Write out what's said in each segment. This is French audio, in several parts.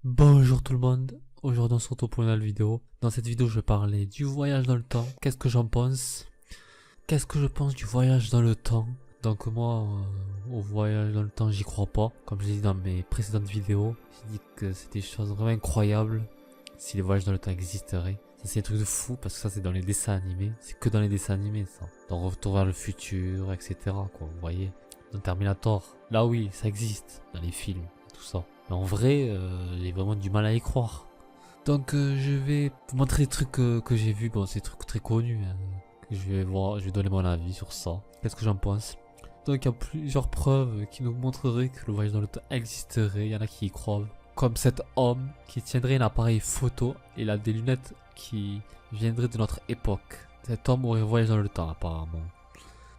Bonjour tout le monde, aujourd'hui on se retrouve pour une nouvelle vidéo. Dans cette vidéo je vais parler du voyage dans le temps, qu'est-ce que j'en pense, qu'est-ce que je pense du voyage dans le temps. Donc moi, au voyage dans le temps j'y crois pas, comme je l'ai dit dans mes précédentes vidéos. J'ai dit que c'était des choses vraiment incroyables si les voyages dans le temps existeraient. Ça c'est un truc de fou parce que ça c'est dans les dessins animés, c'est que dans les dessins animés ça. Dans Retour vers le futur, etc. quoi, vous voyez. Dans Terminator, là oui ça existe, dans les films, tout ça. Mais en vrai, j'ai vraiment du mal à y croire. Donc je vais vous montrer des trucs que j'ai vus. Bon, c'est des trucs très connus. Hein, que je vais voir, je vais donner mon avis sur ça. Qu'est-ce que j'en pense? Donc il y a plusieurs preuves qui nous montreraient que le voyage dans le temps existerait. Il y en a qui y croient. Comme cet homme qui tiendrait un appareil photo. Il a des lunettes qui viendraient de notre époque. Cet homme aurait voyagé dans le temps apparemment.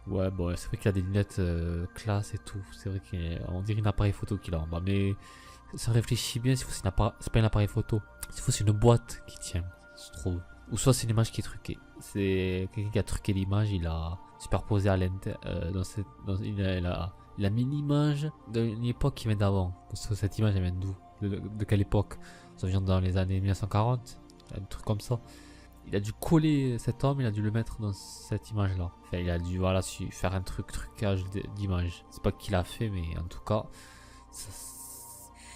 Ouais, bon, c'est vrai qu'il a des lunettes classe et tout. C'est vrai qu'on dirait un appareil photo qu'il a en bas. Mais ça réfléchit bien, c'est pas un appareil photo. C'est une boîte qui tient, je trouve. Ou soit c'est une image qui est truquée. C'est quelqu'un qui a truqué l'image, il a superposé à l'intérieur. Il a mis l'image d'une époque qui vient d'avant. Parce que cette image elle vient d'où? De quelle époque? Ça vient dans les années 1940, un truc comme ça. Il a dû coller cet homme, il a dû le mettre dans cette image là. Enfin, il a dû voilà, faire un trucage d'image. C'est pas qu'il a fait, mais en tout cas,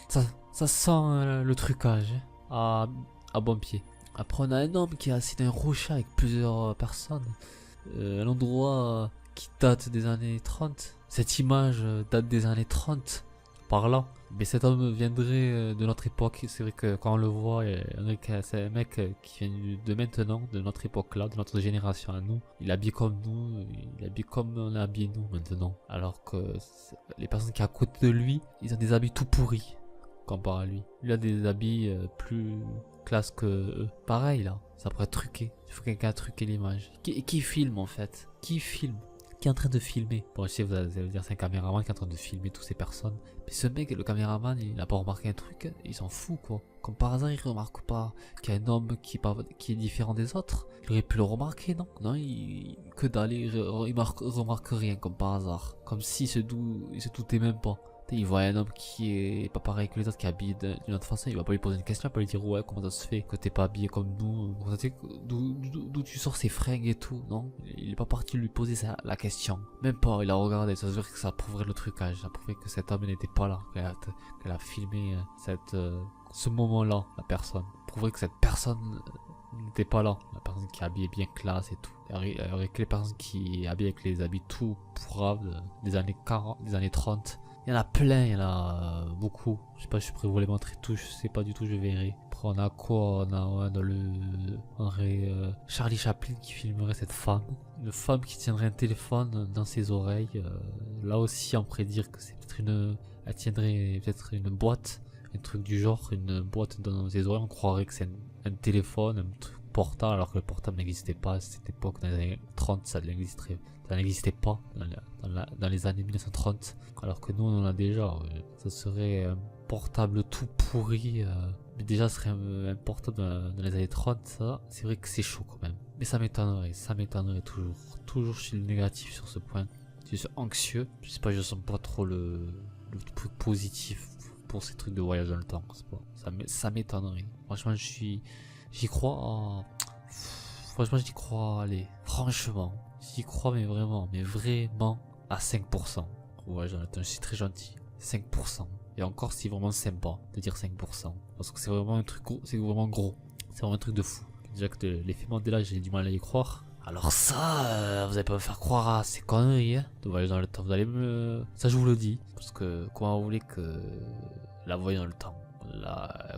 ça sent le trucage hein, à bon pied. Après, on a un homme qui est assis dans un rocher avec plusieurs personnes. Un endroit qui date des années 30. Cette image date des années 30, par là. Mais cet homme viendrait de notre époque. C'est vrai que quand on le voit, c'est un mec qui vient de maintenant, de notre époque là, de notre génération à nous. Il est habillé comme nous, il est habillé comme on est habillé nous maintenant. Alors que les personnes qui sont à côté de lui, ils ont des habits tout pourris. Comparé à lui. Il a des habits plus classe que eux. Pareil là, ça pourrait être truqué. Il faut quelqu'un truquer l'image. Qui filme en fait? Qui filme? Qui est en train de filmer? Bon, je sais, vous allez dire c'est un caméraman qui est en train de filmer toutes ces personnes. Mais ce mec, le caméraman, il a pas remarqué un truc, il s'en fout quoi. Comme par hasard, il remarque pas qu'il y a un homme qui est différent des autres. Il aurait pu le remarquer, non? Non, que dalle, il remarque rien comme par hasard. Comme s'il se doutait même pas. Il voit un homme qui est pas pareil que les autres, qui est habillé d'une autre façon, il va pas lui poser une question, il va pas lui dire ouais comment ça se fait que t'es pas habillé comme nous, d'où tu sors ces fringues et tout, non? Il est pas parti lui poser la question, même pas, il a regardé, ça veut dire que ça prouverait le trucage, ça prouverait que cet homme n'était pas là, qu'elle a filmé ce moment-là, la personne, prouverait que cette personne n'était pas là, la personne qui est habillée bien classe et tout. Il y aurait que les personnes qui est habillées avec les habits tout pourrables des années 40, des années 30. Il y en a plein, il y en a beaucoup. Je sais pas, je pourrais vous les montrer tous, je sais pas du tout, je verrai. Après on a quoi? On a dans on aurait Charlie Chaplin qui filmerait cette femme. Une femme qui tiendrait un téléphone dans ses oreilles. Là aussi on pourrait dire que c'est peut-être elle tiendrait peut-être une boîte. Un truc du genre, une boîte dans ses oreilles, on croirait que c'est un téléphone, un truc portable, alors que le portable n'existait pas à cette époque, dans les années 30, ça n'existait pas dans les années 1930, alors que nous on en a déjà, ça serait un portable tout pourri, mais déjà ce serait un portable dans les années 30, ça, c'est vrai que c'est chaud quand même. Mais ça m'étonnerait toujours je suis le négatif sur ce point, je suis anxieux, je sais pas, je sens pas trop le truc positif pour ces trucs de voyage dans le temps, ça m'étonnerait. Franchement, j'y crois. Franchement, j'y crois. Allez, franchement, j'y crois, mais vraiment à 5%. Voyage dans le temps, je suis très gentil. 5%. Et encore, c'est vraiment sympa de dire 5%. Parce que c'est vraiment un truc gros, c'est vraiment gros. C'est vraiment un truc de fou. Déjà que l'effet Mandela, j'ai du mal à y croire. Alors ça, vous allez pas me faire croire à ces conneries, hein, de voyager dans le temps. Vous allez ça je vous le dis. Parce que comment vous voulez que la voyage dans le temps,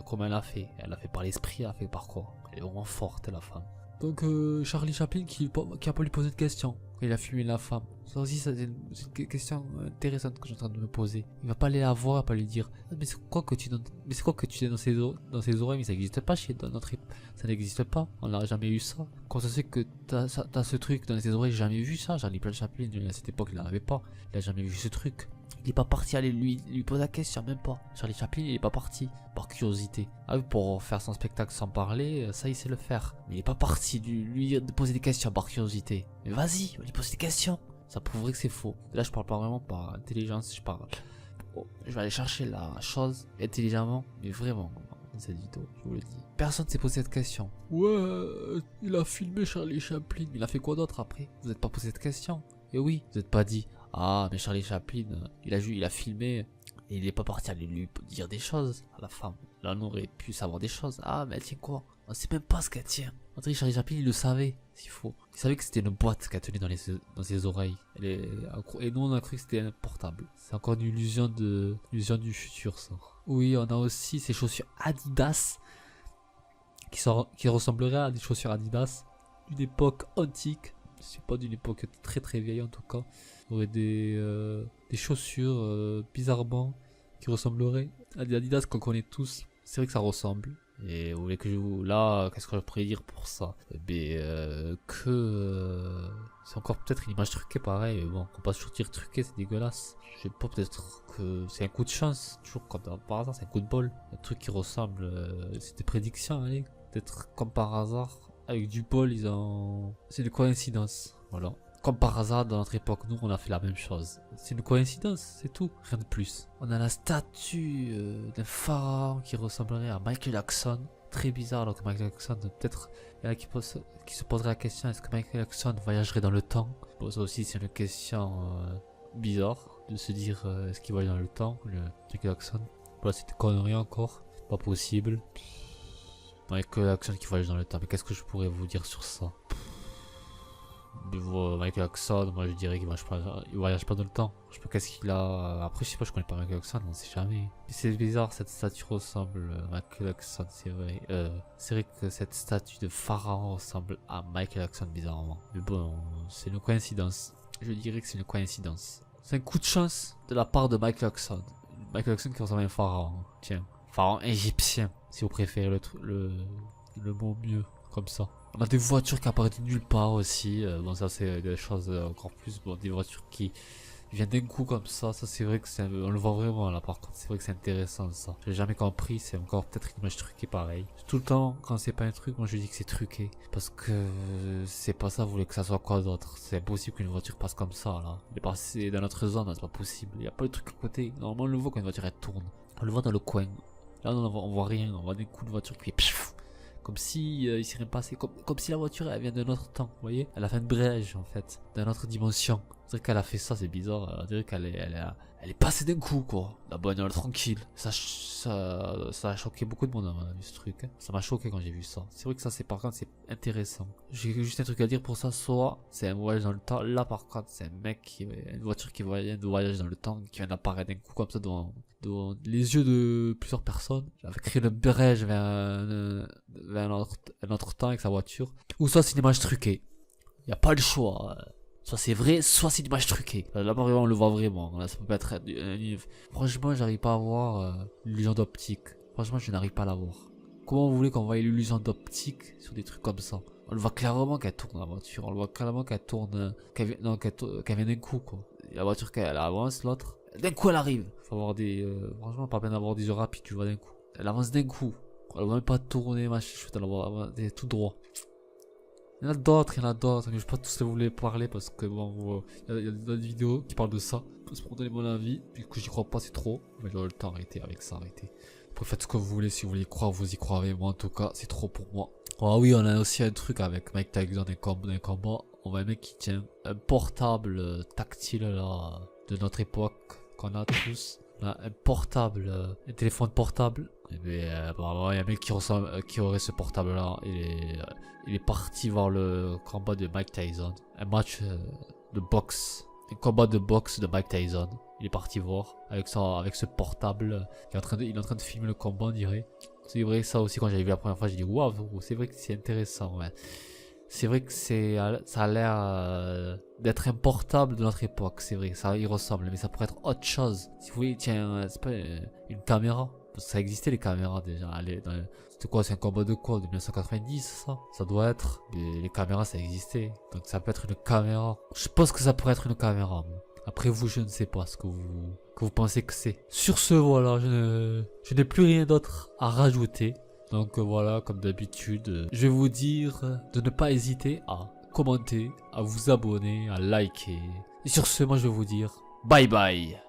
comment elle a fait? Elle a fait par l'esprit, elle a fait par quoi? Elle est vraiment forte la femme. Donc Charlie Chaplin qui a pas lui posé de question quand il a filmé la femme. Ça aussi c'est une question intéressante que je suis en train de me poser. Il va pas aller la voir, il va pas lui dire mais c'est quoi que tu donnes dans ses oreilles, mais ça n'existe pas dans notre ça n'existe pas, on n'a jamais eu ça. Quand ça se fait que t'as ce truc dans ses oreilles, j'ai jamais vu ça. Charlie Chaplin à cette époque il n'en avait pas, il a jamais vu ce truc. Il est pas parti aller lui poser la question, même pas. Charlie Chaplin, il est pas parti, par curiosité. Ah oui, pour faire son spectacle sans parler, ça il sait le faire. Mais il est pas parti lui poser des questions par curiosité. Mais vas-y, lui poser des questions. Ça prouverait que c'est faux. Là, je parle pas vraiment par intelligence, je vais aller chercher la chose intelligemment, mais vraiment. cette vidéo, je vous le dis. Personne s'est posé cette question. Ouais, il a filmé Charlie Chaplin. Il a fait quoi d'autre après? Vous n'êtes pas posé cette question? Et oui, vous n'êtes pas dit, ah, mais Charlie Chaplin, il a filmé. Et il n'est pas parti aller lui dire des choses à la femme. Là, on aurait pu savoir des choses. Ah, mais elle tient quoi? On sait même pas ce qu'elle tient. André Charlie Chaplin, il le savait, s'il faut. Il savait que c'était une boîte qu'elle tenait dans ses oreilles. Et nous, on a cru que c'était un portable. C'est encore une illusion du futur, ça. Oui, on a aussi ces chaussures Adidas qui ressembleraient à des chaussures Adidas d'une époque antique. C'est pas d'une époque très très vieille en tout cas. Il y aurait des chaussures bizarrement qui ressembleraient à des Adidas qu'on connaît tous. C'est vrai que ça ressemble. Et vous voulez que je vous... Là, qu'est-ce que je pourrais dire pour ça? C'est encore peut-être une image truquée pareil. Mais bon, on peut pas toujours dire truquée, c'est dégueulasse. Je sais pas, peut-être que c'est un coup de chance. Toujours comme par hasard, c'est un coup de bol. Un truc qui ressemble... c'est des prédictions, allez. Peut-être comme par hasard. Avec du bol, c'est une coïncidence. Voilà. Comme par hasard, dans notre époque, nous, on a fait la même chose. C'est une coïncidence, c'est tout. Rien de plus. On a la statue d'un pharaon qui ressemblerait à Michael Jackson. Très bizarre, alors que Michael Jackson, peut-être, il y en a qui se poseraient la question, est-ce que Michael Jackson voyagerait dans le temps? Bon, ça aussi, c'est une question bizarre, de se dire, est-ce qu'il voyage dans le temps, Michael Jackson? Voilà, c'était connerie encore. Pas possible. Michael Jackson qui voyage dans le temps. Mais qu'est-ce que je pourrais vous dire sur ça? Michael Jackson, moi je dirais qu'il voyage pas dans le temps. Je sais pas qu'est-ce qu'il a. Après, je sais pas, je connais pas Michael Jackson, on sait jamais. C'est bizarre, cette statue ressemble à Michael Jackson, c'est vrai. C'est vrai que cette statue de pharaon ressemble à Michael Jackson bizarrement. Mais bon, c'est une coïncidence. Je dirais que c'est une coïncidence. C'est un coup de chance de la part de Michael Jackson. Michael Jackson qui ressemble à un pharaon. Tiens, pharaon égyptien, si vous préférez le mot mieux, comme ça. On a des voitures qui apparaissent de nulle part aussi. Bon, ça, c'est des choses encore plus. Bon, des voitures qui viennent d'un coup comme ça. Ça, c'est vrai que on le voit vraiment là. Par contre, c'est vrai que c'est intéressant ça. J'ai jamais compris. C'est encore peut-être une image truquée pareil. Tout le temps, quand c'est pas un truc, moi je dis que c'est truqué. Parce que c'est pas ça. Vous voulez que ça soit quoi d'autre? C'est impossible qu'une voiture passe comme ça là. Elle est passée dans notre zone, c'est pas possible. Il y a pas de truc à côté. Normalement, on le voit quand une voiture elle tourne. On le voit dans le coin. Là, on voit rien. On voit d'un coup une voiture qui fait. Comme si il s'est rien passé, comme si la voiture elle vient d'un autre temps, vous voyez? Elle a fait une brèche en fait, d'une autre dimension. On dirait qu'elle a fait ça, c'est bizarre. On dirait qu'elle est passée d'un coup quoi. La bagnole tranquille. Ça a choqué beaucoup de monde à mon avis ce truc. Hein. Ça m'a choqué quand j'ai vu ça. C'est vrai que ça par contre c'est intéressant. J'ai juste un truc à dire pour ça. Soit c'est un voyage dans le temps. Là par contre c'est un mec une voiture qui voyage dans le temps, qui vient d'apparaître d'un coup comme ça devant les yeux de plusieurs personnes. J'avais créé une brèche vers un autre temps avec sa voiture. Ou soit c'est une image truquée. Y a pas le choix. Soit c'est vrai, soit c'est une image truquée. Là-bas, on le voit vraiment. Là, ça peut pas être. Franchement, j'arrive pas à voir l'illusion d'optique. Franchement, je n'arrive pas à la voir. Comment vous voulez qu'on voie l'illusion d'optique sur des trucs comme ça? On le voit clairement qu'elle tourne la voiture. On le voit clairement qu'elle tourne. Qu'elle vient d'un coup, quoi. La voiture, elle avance, l'autre. D'un coup, elle arrive. Faut avoir franchement, pas bien d'avoir des yeux rapides, tu vois, d'un coup. Elle avance d'un coup. Elle va même pas tourner, machin. Elle va tout droit. Il y en a d'autres, mais je vais pas tous vous les parler parce que bon, il y a d'autres vidéos qui parlent de ça. C'est pour donner mon avis, puisque j'y crois pas, c'est trop. Mais j'aurai le temps, arrêtez avec ça, arrêtez. Après, faites ce que vous voulez, si vous voulez y croire, vous y croirez. Moi, en tout cas, c'est trop pour moi. Ah oui, on a aussi un truc avec Mike Tyson et combat. On voit un mec qui tient un portable tactile là, de notre époque, qu'on a tous. On a un portable, un téléphone portable. Mais apparemment, il y a un mec qui aurait ce portable là. Il est parti voir le combat de Mike Tyson. Un match de boxe. Un combat de boxe de Mike Tyson. Il est parti voir avec ce portable. Il est en train de filmer le combat, on dirait. C'est vrai que ça aussi, quand j'avais vu la première fois, j'ai dit waouh, c'est vrai que c'est intéressant. Ouais. C'est vrai que ça a l'air d'être un portable de notre époque. C'est vrai, ça y ressemble, mais ça pourrait être autre chose. Si vous voulez, tiens, c'est pas une caméra. Parce que ça existait les caméras déjà. C'était quoi? C'est un combat de quoi? De 1990 ça? Ça doit être. Mais les caméras ça existait. Donc ça peut être une caméra. Je pense que ça pourrait être une caméra. Après vous, je ne sais pas ce que vous pensez que c'est. Sur ce, voilà, je n'ai plus rien d'autre à rajouter. Donc voilà, comme d'habitude, je vais vous dire de ne pas hésiter à commenter, à vous abonner, à liker. Et sur ce, moi je vais vous dire bye bye.